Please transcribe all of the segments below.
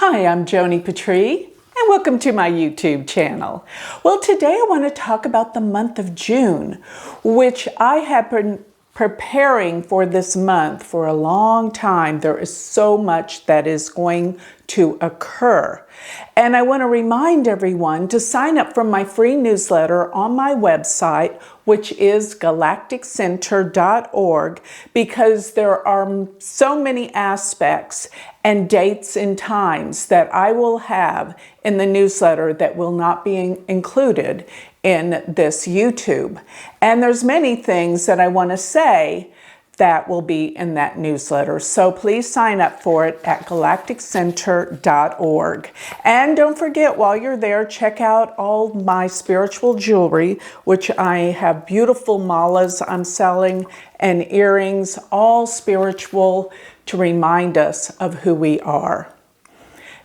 Hi, I'm Joni Patry, and welcome to my YouTube channel. Well, today I want to talk about the month of June, which I have been preparing for this month for a long time. There is so much that is going to occur. And I want to remind everyone to sign up for my free newsletter on my website, which is galacticcenter.org, because there are so many aspects and dates and times that I will have in the newsletter that will not be included in this YouTube. And there's many things that I want to say that will be in that newsletter. So please sign up for it at galacticcenter.org. And don't forget, while you're there, check out all my spiritual jewelry, which I have beautiful malas I'm selling and earrings, all spiritual, to remind us of who we are.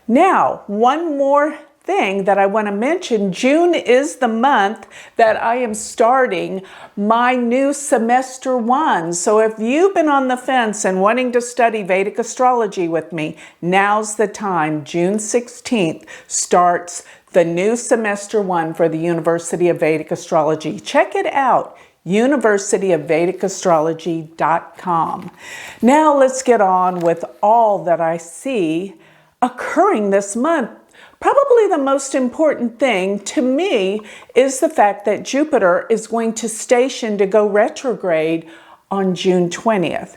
Now, one more thing that I want to mention. June is the month that I am starting my new semester 1. So if you've been on the fence and wanting to study Vedic astrology with me, now's the time. June 16th starts the new semester 1 for the University of Vedic Astrology. Check it out. universityofvedicastrology.com. Now let's get on with all that I see occurring this month. Probably the most important thing to me is the fact that Jupiter is going to station to go retrograde on June 20th.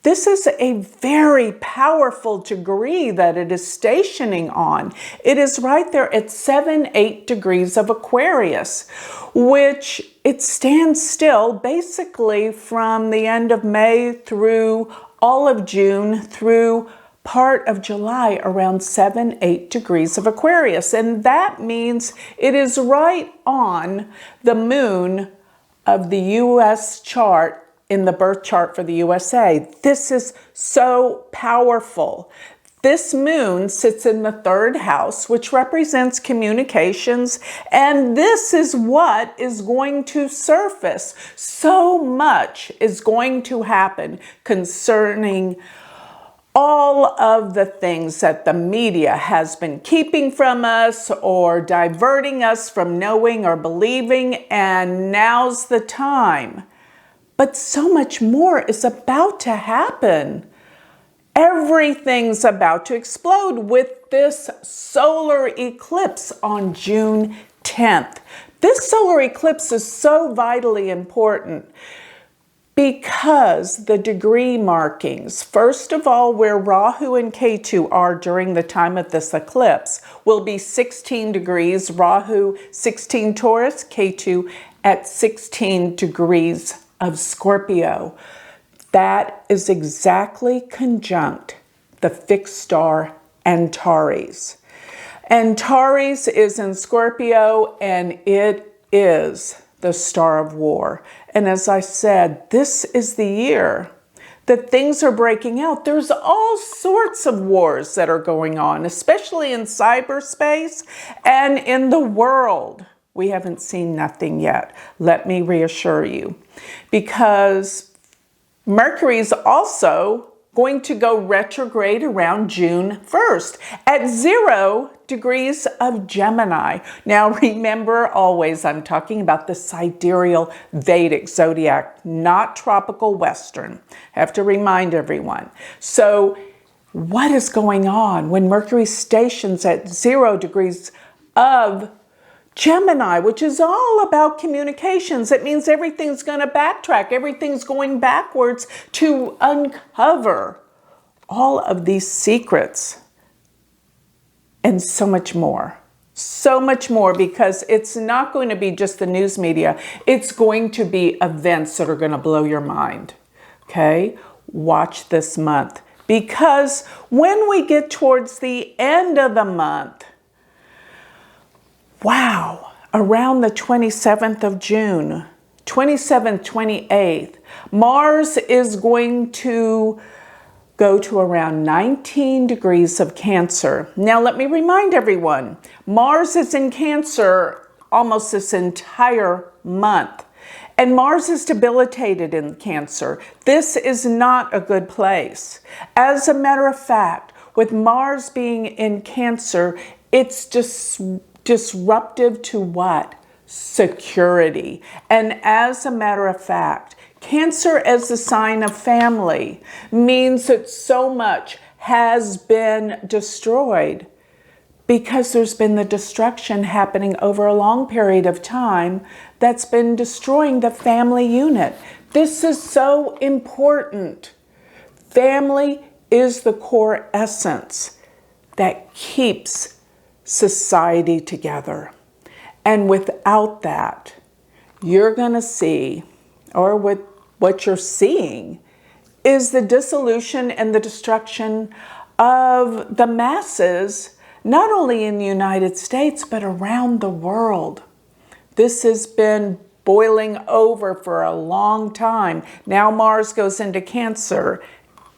This is a very powerful degree that it is stationing on. It is right there at 7-8 degrees of Aquarius, which it stands still basically from the end of May through all of June through part of July around 7-8 degrees of Aquarius. And that means it is right on the moon of the US chart in the birth chart for the USA. This is so powerful. This moon sits in the 3rd house, which represents communications, and this is what is going to surface. So much is going to happen concerning all of the things that the media has been keeping from us or diverting us from knowing or believing, and now's the time. But so much more is about to happen. Everything's about to explode with this solar eclipse on June 10th. This solar eclipse is so vitally important because the degree markings, first of all, where Rahu and Ketu are during the time of this eclipse, will be 16 degrees, Rahu 16 Taurus, Ketu at 16 degrees of Scorpio. That is exactly conjunct the fixed star Antares. Antares is in Scorpio, and it is the star of war. And as I said, this is the year that things are breaking out. There's all sorts of wars that are going on, especially in cyberspace and in the world. We haven't seen nothing yet, let me reassure you, because Mercury's also going to go retrograde around June 1st at 0 degrees of Gemini. Now remember, always I'm talking about the sidereal Vedic zodiac, not tropical Western. I have to remind everyone. So what is going on when Mercury stations at 0 degrees of Gemini, which is all about communications? It means everything's going to backtrack. Everything's going backwards to uncover all of these secrets and so much more. So much more, because it's not going to be just the news media. It's going to be events that are going to blow your mind. Okay? Watch this month, because when we get towards the end of the month, wow, around the 27th of June, 27th, 28th, Mars is going to go to around 19 degrees of Cancer. Now, let me remind everyone, Mars is in Cancer almost this entire month. And Mars is debilitated in Cancer. This is not a good place. As a matter of fact, with Mars being in Cancer, it's just disruptive to what? Security. And as a matter of fact, Cancer as the sign of family means that so much has been destroyed because there's been the destruction happening over a long period of time that's been destroying the family unit. This is so important. Family is the core essence that keeps society together. And without that, you're going to see, or what you're seeing, is the dissolution and the destruction of the masses, not only in the United States, but around the world. This has been boiling over for a long time. Now Mars goes into Cancer,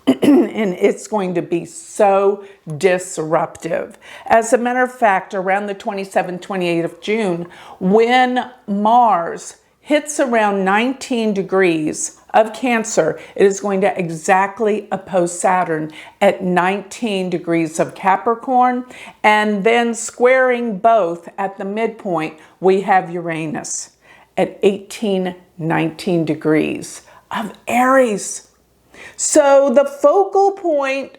and it's going to be so disruptive. As a matter of fact, around the 27th, 28th of June, when Mars hits around 19 degrees of Cancer, it is going to exactly oppose Saturn at 19 degrees of Capricorn, and then squaring both at the midpoint, we have Uranus at 19 degrees of Aries. So the focal point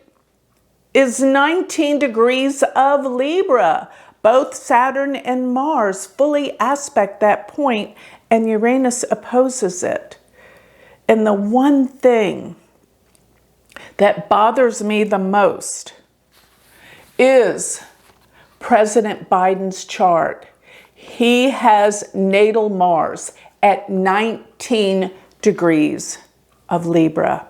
is 19 degrees of Libra. Both Saturn and Mars fully aspect that point, and Uranus opposes it. And the one thing that bothers me the most is President Biden's chart. He has natal Mars at 19 degrees of Libra.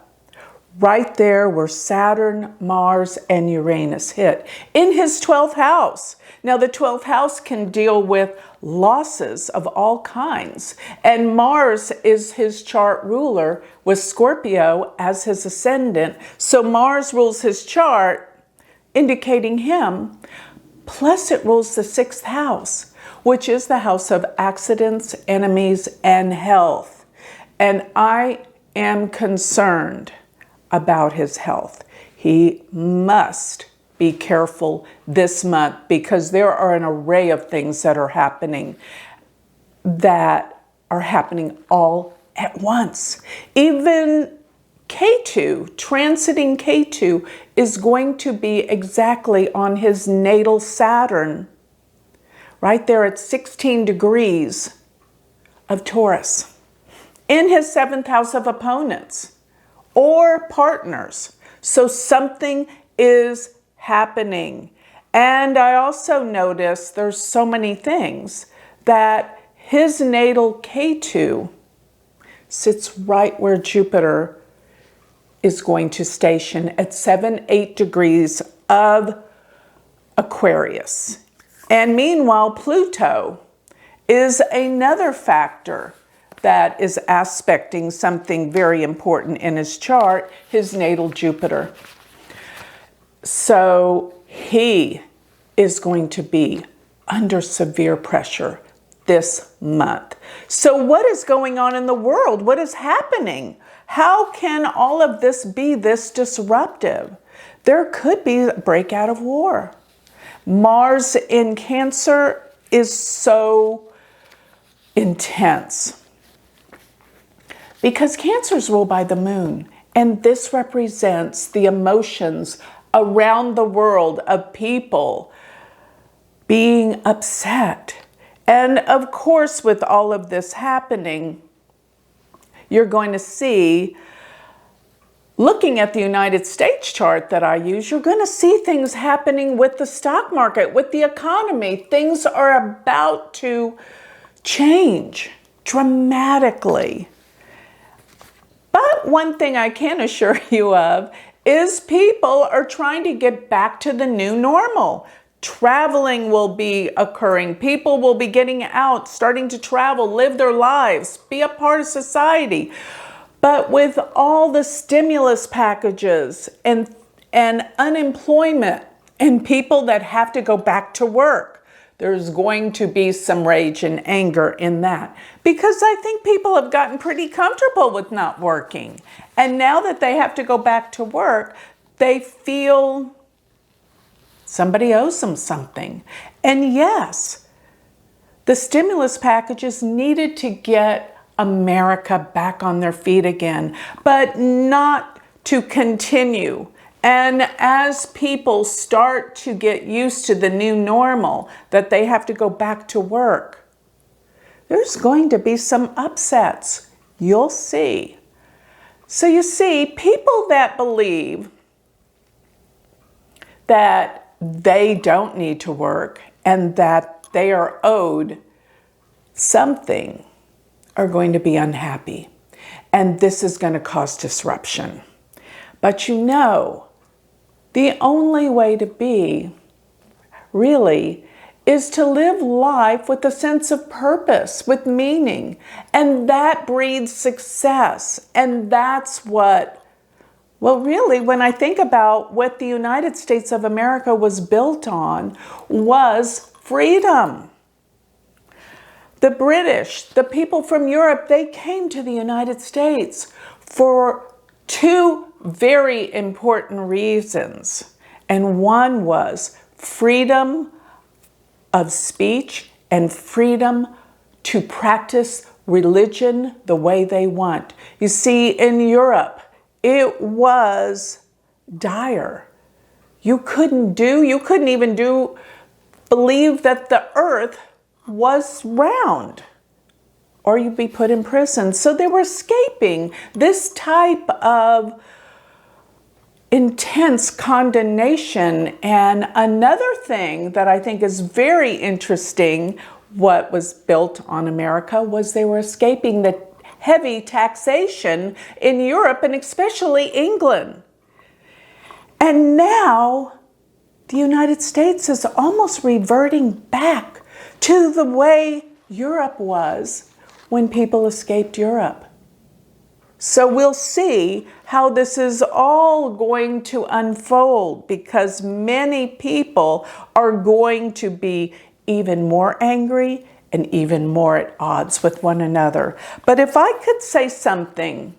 Right there where Saturn, Mars, and Uranus hit in his 12th house. Now, the 12th house can deal with losses of all kinds. And Mars is his chart ruler with Scorpio as his ascendant. So Mars rules his chart, indicating him. Plus, it rules the 6th house, which is the house of accidents, enemies, and health. And I am concerned about his health. He must be careful this month because there are an array of things that are happening all at once. Even K2, transiting K2, is going to be exactly on his natal Saturn, right there at 16 degrees of Taurus, in his 7th house of opponents or partners. So something is happening. And I also noticed there's so many things that his natal K2 sits right where Jupiter is going to station at 7-8 degrees of Aquarius. And meanwhile, Pluto is another factor that is aspecting something very important in his chart, his natal Jupiter. So he is going to be under severe pressure this month. So what is going on in the world? What is happening? How can all of this be this disruptive? There could be a breakout of war. Mars in Cancer is so intense because Cancer is ruled by the moon, and this represents the emotions around the world of people being upset. And of course, with all of this happening, you're going to see, looking at the United States chart that I use, you're going to see things happening with the stock market, with the economy. Things are about to change dramatically. But one thing I can assure you of is people are trying to get back to the new normal. Traveling will be occurring. People will be getting out, starting to travel, live their lives, be a part of society. But with all the stimulus packages and unemployment and people that have to go back to work, there's going to be some rage and anger in that. Because I think people have gotten pretty comfortable with not working. And now that they have to go back to work, they feel Somebody owes them something. And yes, the stimulus packages needed to get America back on their feet again, but not to continue. And as people start to get used to the new normal, that they have to go back to work, there's going to be some upsets. You'll see. So you see, people that believe that they don't need to work and that they are owed something are going to be unhappy. And this is going to cause disruption. But you know, the only way to be really is to live life with a sense of purpose, with meaning. And that breeds success. And that's what, well, really, when I think about what the United States of America was built on, was freedom. The British, the people from Europe, they came to the United States for two very important reasons. And one was freedom of speech and freedom to practice religion the way they want. You see, in Europe, it was dire. You couldn't even believe that the earth was round, or you'd be put in prison. So they were escaping this type of intense condemnation. And another thing that I think is very interesting, what was built on America, was they were escaping the heavy taxation in Europe and especially England. And now the United States is almost reverting back to the way Europe was when people escaped Europe. So we'll see how this is all going to unfold, because many people are going to be even more angry and even more at odds with one another. But if I could say something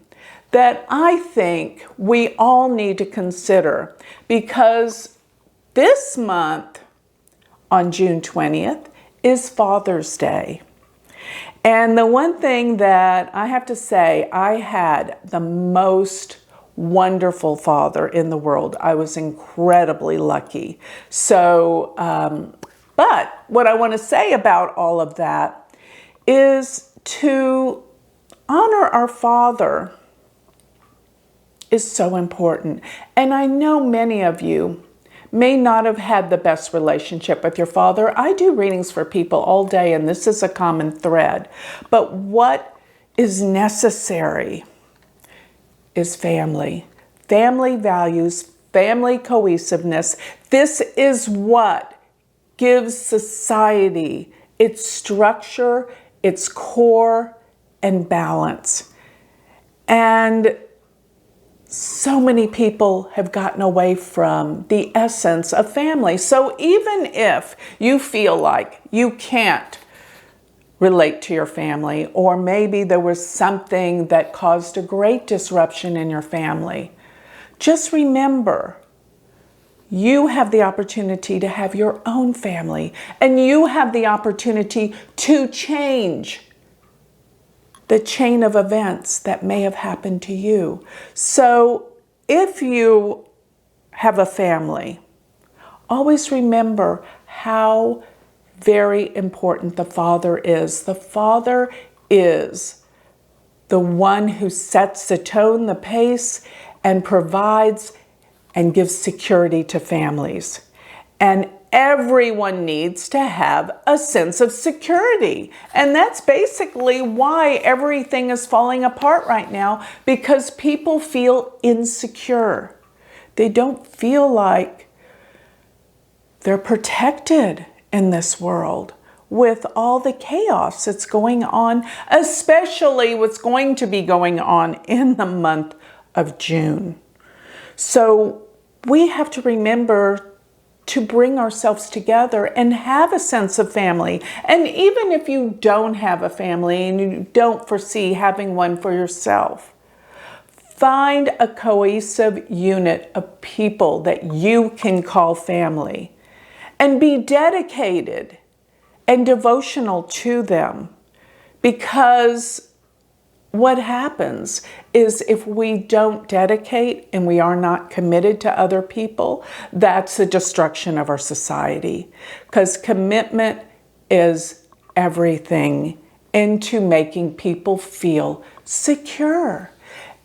that I think we all need to consider, because this month on June 20th is Father's Day. And the one thing that I have to say, I had the most wonderful father in the world. I was incredibly lucky. So, but what I want to say about all of that is to honor our father is so important. And I know many of you may not have had the best relationship with your father. I do readings for people all day, and this is a common thread. But what is necessary is family. Family values, family cohesiveness. This is what gives society its structure, its core, and balance. And so many people have gotten away from the essence of family. So even if you feel like you can't relate to your family, or maybe there was something that caused a great disruption in your family, just remember, you have the opportunity to have your own family, and you have the opportunity to change the chain of events that may have happened to you. So if you have a family, always remember how very important the father is. The father is the one who sets the tone, the pace, and provides and gives security to families. And everyone needs to have a sense of security. And that's basically why everything is falling apart right now, because people feel insecure. They don't feel like they're protected in this world with all the chaos that's going on, especially what's going to be going on in the month of June. So we have to remember to bring ourselves together and have a sense of family. And even if you don't have a family and you don't foresee having one for yourself, find a cohesive unit of people that you can call family and be dedicated and devotional to them. Because what happens is if we don't dedicate and we are not committed to other people, that's the destruction of our society. Because commitment is everything into making people feel secure.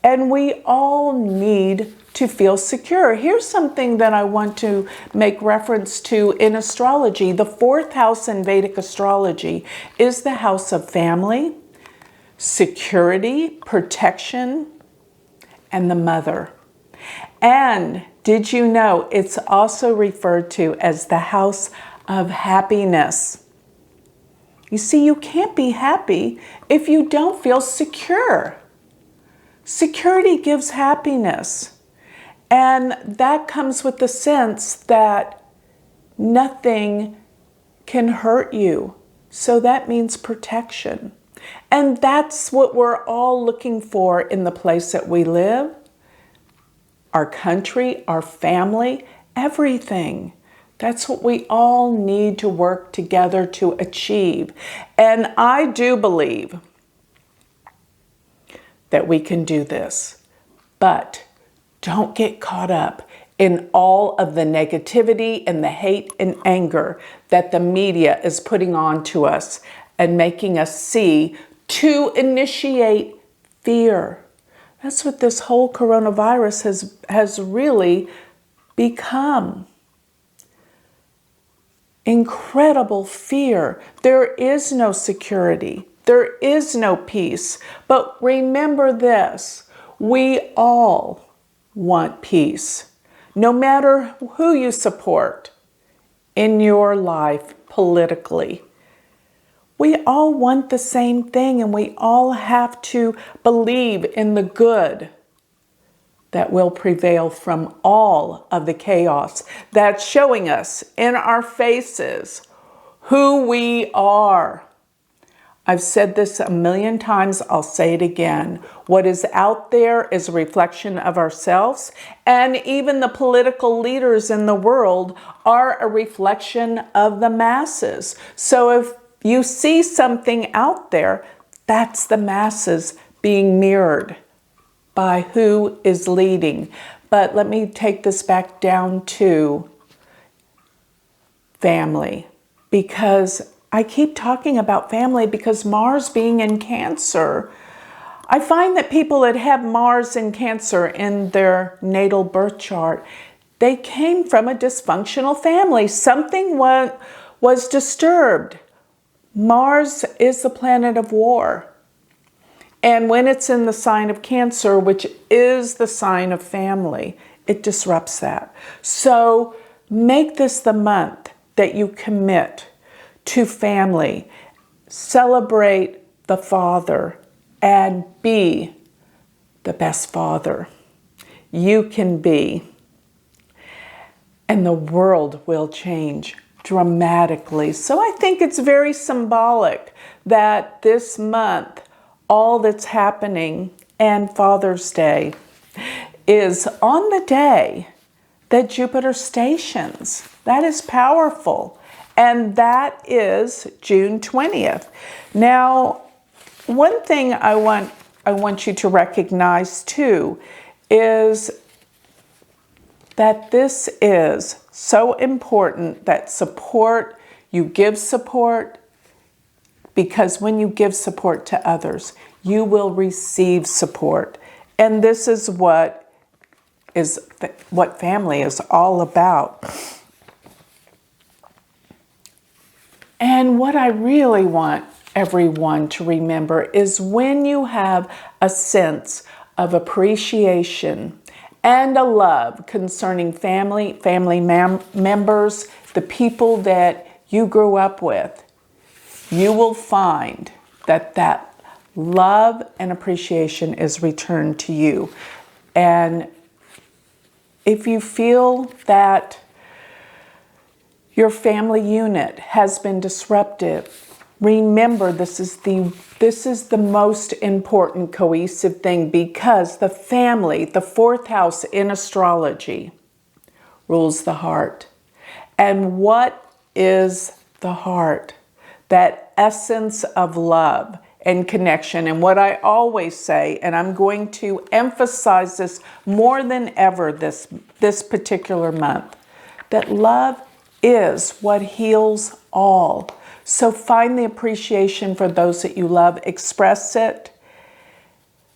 And we all need to feel secure. Here's something that I want to make reference to in astrology. The 4th house in Vedic astrology is the house of family, security, protection, and the mother. And did you know it's also referred to as the house of happiness? You see, you can't be happy if you don't feel secure. Security gives happiness. And that comes with the sense that nothing can hurt you. So that means protection. And that's what we're all looking for in the place that we live, our country, our family, everything. That's what we all need to work together to achieve. And I do believe that we can do this, but don't get caught up in all of the negativity and the hate and anger that the media is putting on to us and making us see to initiate fear. That's what this whole coronavirus has really become. Incredible fear. There is no security. There is no peace. But remember this, we all want peace, no matter who you support in your life politically. We all want the same thing, and we all have to believe in the good that will prevail from all of the chaos that's showing us in our faces who we are. I've said this a million times, I'll say it again. What is out there is a reflection of ourselves, and even the political leaders in the world are a reflection of the masses. So if you see something out there, that's the masses being mirrored by who is leading. But let me take this back down to family, because I keep talking about family because Mars being in Cancer, I find that people that have Mars in Cancer in their natal birth chart, they came from a dysfunctional family. Something was disturbed. Mars is the planet of war. And when it's in the sign of Cancer, which is the sign of family, it disrupts that. So make this the month that you commit to family, celebrate the father, and be the best father you can be. And the world will change dramatically. So I think it's very symbolic that this month, all that's happening and Father's Day is on the day that Jupiter stations. That is powerful. And that is June 20th. Now, one thing I want you to recognize too is that this is so important that you give support, because when you give support to others, you will receive support. And this is what family is all about. And what I really want everyone to remember is when you have a sense of appreciation and a love concerning family members, the people that you grew up with, you will find that love and appreciation is returned to you. And if you feel that your family unit has been disrupted, remember this is the most important cohesive thing, because the family, the 4th house in astrology, rules the heart. And what is the heart, that essence of love and connection. And what I always say, and I'm going to emphasize this more than ever this particular month, that love is what heals all. So find the appreciation for those that you love, express it.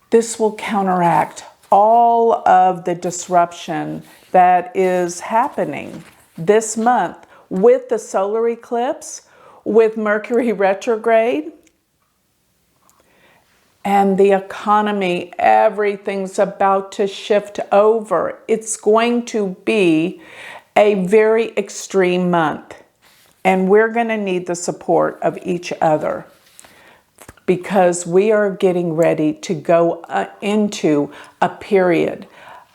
This will counteract all of the disruption that is happening this month with the solar eclipse, with Mercury retrograde, and the economy. Everything's about to shift over. It's going to be a very extreme month, and we're going to need the support of each other, because we are getting ready to go into a period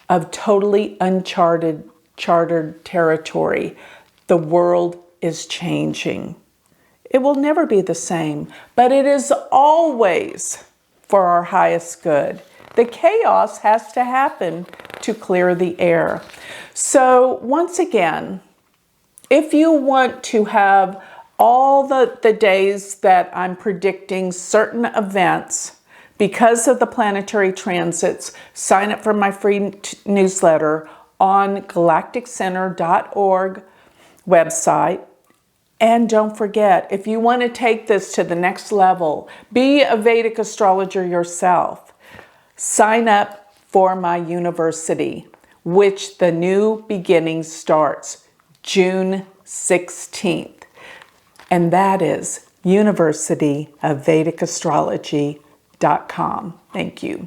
of totally uncharted territory. The world is changing. It will never be the same, but it is always for our highest good. The chaos has to happen to clear the air. So once again, if you want to have all the days that I'm predicting certain events because of the planetary transits, sign up for my free newsletter on galacticcenter.org website. And don't forget, if you want to take this to the next level, be a Vedic astrologer yourself, sign up for my university, which the new beginning starts June 16th. And that is University of Vedic Astrology.com. Thank you.